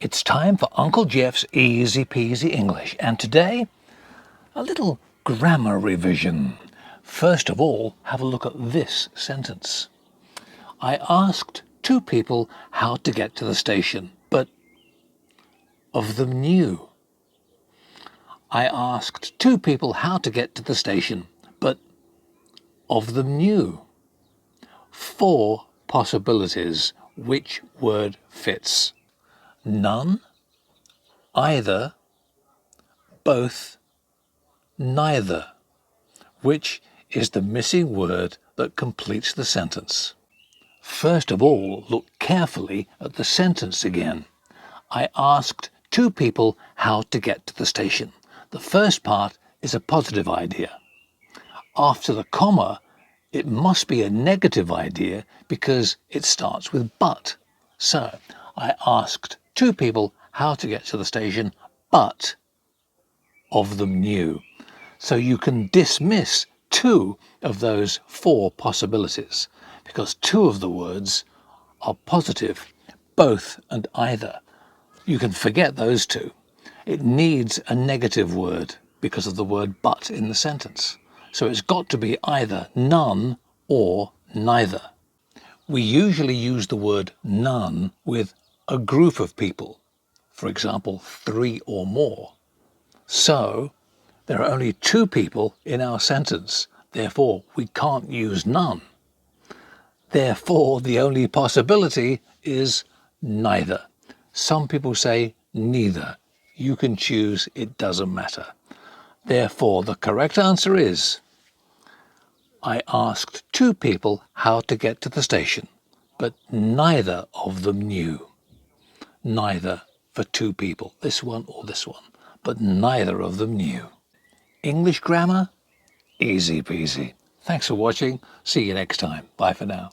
It's time for Uncle Geoff's Easy Peasy English, and today, a little grammar revision. First of all, have a look at this sentence. I asked two people how to get to the station, but of them knew. I asked two people how to get to the station, but of them knew. 4 possibilities. Which word fits? None, either, both, neither. Which is the missing word that completes the sentence? First of all, look carefully at the sentence again. I asked two people how to get to the station. The first part is a positive idea. After the comma, it must be a negative idea because it starts with but. So, I asked two people how to get to the station, but of them knew. So you can dismiss 2 of those 4 possibilities because 2 of the words are positive, both and either. You can forget those 2. It needs a negative word because of the word but in the sentence. So it's got to be either none or neither. We usually use the word none with a group of people, for example, 3 or more. So there are only 2 people in our sentence, therefore we can't use none. Therefore, the only possibility is neither. Some people say neither. You can choose, it doesn't matter. Therefore, the correct answer is, I asked 2 people how to get to the station, but neither of them knew. Neither for 2 people, this one or this one, but neither of them knew. English grammar, easy peasy. Thanks for watching. See you next time. Bye for now.